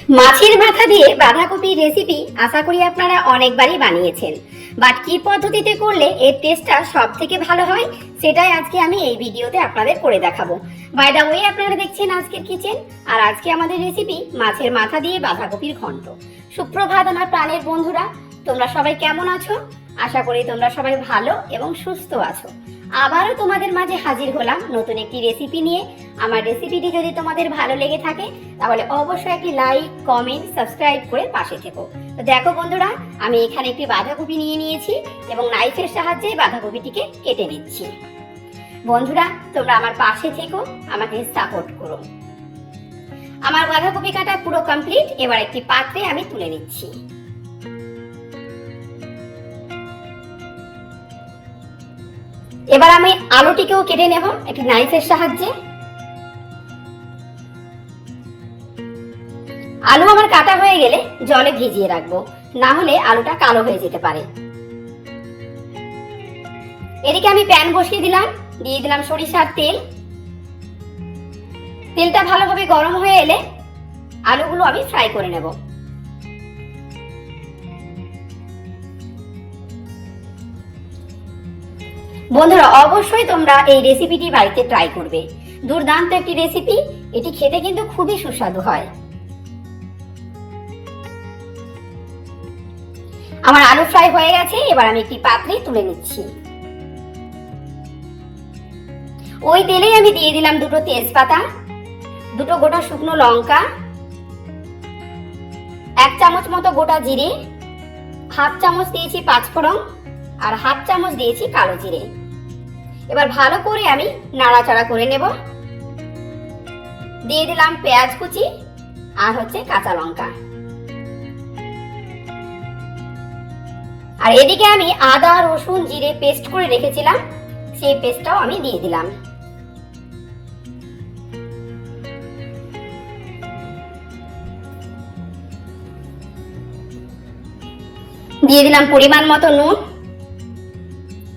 মাছের মাথা দিয়ে বাঁধাকপির রেসিপি আশা করি আপনারা অনেকবারই বানিয়েছেন, বাট কি পদ্ধতিতে করলে এর টেস্টটা সব থেকে ভালো হয় সেটাই আজকে আমি এই ভিডিওতে আপনাদের করে দেখাবো। বাই দ্য ওয়ে, আপনারা দেখছেন আজকের কিচেন, আর আজকে আমাদের রেসিপি মাছের মাথা দিয়ে বাঁধাকপির ঘন্ট। সুপ্রভাত আমার প্রাণের বন্ধুরা, তোমরা সবাই কেমন আছো? আশা করি তোমরা সবাই ভালো এবং সুস্থ আছো। আবারও তোমাদের মাঝে হাজির হলাম নতুন একটি রেসিপি নিয়ে। আমার রেসিপিটি যদি তোমাদের ভালো লেগে থাকে তাহলে অবশ্যই একটি লাইক, কমেন্ট, সাবস্ক্রাইব করে পাশে থেকো। তো দেখো বন্ধুরা, আমি এখানে একটি বাঁধাকপি নিয়ে নিয়েছি এবং নাইফের সাহায্যে বাঁধাকপিটিকে কেটে নিচ্ছি। বন্ধুরা, তোমরা আমার পাশে থেকো, আমাকে সাপোর্ট করো। আমার বাঁধাকপি কাটা পুরো কমপ্লিট। এবার একটি পাত্রে আমি তুলে নিচ্ছি। এবার আমি আলুটিকেও কেটে নেব একটি নাইফের সাহায্যে। আলু আমার কাটা হয়ে গেলে জলে ভিজিয়ে রাখবো, না হলে আলুটা কালো হয়ে যেতে পারে। এদিকে আমি প্যান বসিয়ে দিলাম, দিয়ে দিলাম সরিষার তেল। তেলটা ভালোভাবে গরম হয়ে এলে আলুগুলো আমি ফ্রাই করে নেব। বন্ধুরা, অবশ্যই তোমরা এই রেসিপিটি বাড়িতে ট্রাই করবে। দুর্দান্ত একটি রেসিপি, এটি খেতে কিন্তু খুবই সুস্বাদু হয়। আমার আলু ফ্রাই হয়ে গেছে, এবার আমি একটি পাত্রে তুলে নিচ্ছি। ওই তেলেই আমি দিয়ে দিলাম দুটো তেজপাতা, দুটো গোটা শুকনো লঙ্কা, 1 চামচ মতো গোটা জিরে, 1/2 চামচ দিয়েছি পাঁচফোড়ন, আর 1/2 চামচ দিয়েছি কালো জিরে। এবার ভালো করে আমি নাড়াচাড়া করে নেব। দিয়ে দিলাম পেঁয়াজ কুচি আর কাঁচা লঙ্কা। আর এদিকে আমি আদা, রসুন, জিরে পেস্ট করে রেখেছিলাম, সেই পেস্টটাও আমি দিয়ে দিলাম। দিয়ে দিলাম পরিমাণ মতো নুন,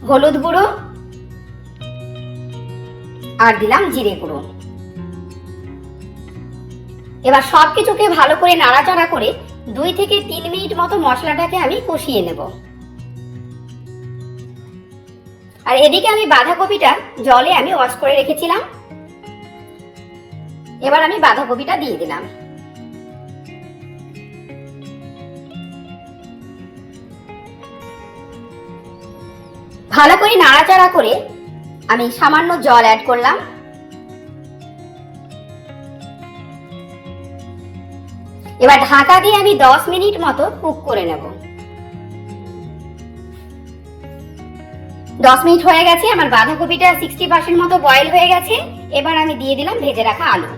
হলুদ গুঁড়ো, আর দিলাম জিরে গুঁড়ো। এবার সবকিছুকে ভালো করে নাড়াচাড়া করে 2 থেকে 3 মিনিট মতো মশলাটাকে আমি কষিয়ে নেব। আর এদিকে আমি বাঁধাকপিটা জলে আমি ওয়াশ করে রেখেছিলাম। এবার আমি বাঁধাকপিটা দিয়ে দিলাম। ভালো করে নাড়াচাড়া করে আমি সামান্য জল অ্যাড করলাম। এবার ঢাকা দিয়ে আমি 10 মিনিট মতো কুক করে নেব। 10 মিনিট হয়ে গেছে, আমার বাঁধাকপিটা 60% মতো বয়েল হয়ে গেছে। এবার আমি দিয়ে দিলাম ভেজে রাখা আলু।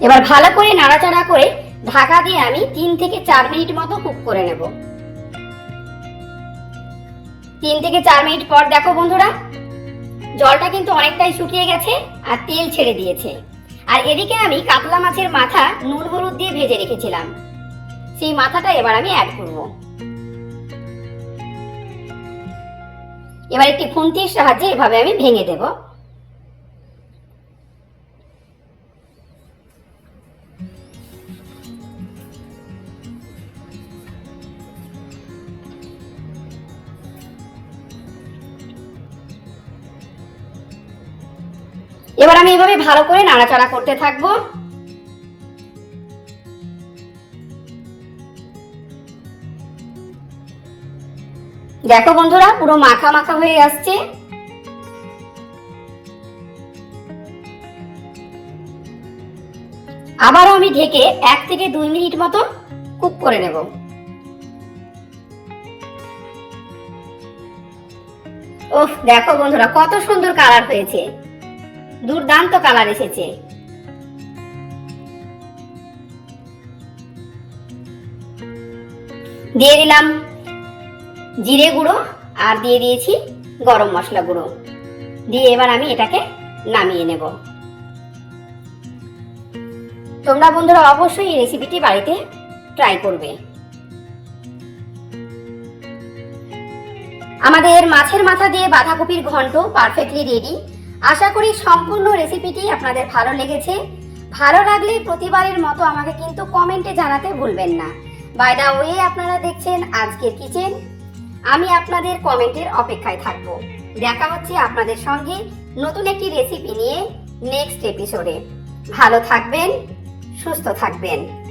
এবার ভালো করে নাড়াচাড়া করে ঢাকা দিয়ে আমি 3 থেকে 4 মিনিট মতো কুক করে নেব। 3 থেকে 4 মিনিট পর দেখো বন্ধুরা, জলটা কিন্তু অনেকটাই শুকিয়ে গেছে আর তেল ছেড়ে দিয়েছে। আর এদিকে আমি কাতলা মাছের মাথা নুন হলুদ দিয়ে ভেজে রেখেছিলাম, সেই মাথাটা এবার আমি অ্যাড করব। এবার একটি খুন্তির সাহায্যে এভাবে আমি ভেঙে দেব। এবার আমি এভাবে ভালো করে নাড়াচাড়া করতে থাকবো। দেখো বন্ধুরা, পুরো মাখা মাখা হয়ে আসছে। আবারও আমি ঢেকে 1 থেকে 2 মিনিট মতো কুক করে নেব। ওহ, দেখো বন্ধুরা, কত সুন্দর কালার হয়েছে, দুর্দান্ত কালার এসেছে। দিয়ে দিলাম জিরে গুঁড়ো আর দিয়ে দিয়েছি গরম মশলা গুঁড়ো। দিয়ে এবার আমি এটাকে নামিয়ে নেব। তোমরা বন্ধুরা অবশ্যই এই রেসিপিটি বাড়িতে ট্রাই করবে। আমাদের মাছের মাথা দিয়ে বাঁধাকপির ঘন্ট পারফেক্টলি রেডি। আশা করি সম্পূর্ণ রেসিপিটি আপনাদের ভালো লেগেছে। ভালো লাগলে প্রতিবারের মতো আমাকে কিন্তু কমেন্টে জানাতে ভুলবেন না। বাই দ্য ওয়ে, আপনারা দেখছেন আজকের কিচেন। আমি আপনাদের কমেন্টের অপেক্ষায় থাকবো। দেখা হচ্ছে আপনাদের সঙ্গে নতুন একটি রেসিপি নিয়ে নেক্সট এপিসোডে। ভালো থাকবেন, সুস্থ থাকবেন।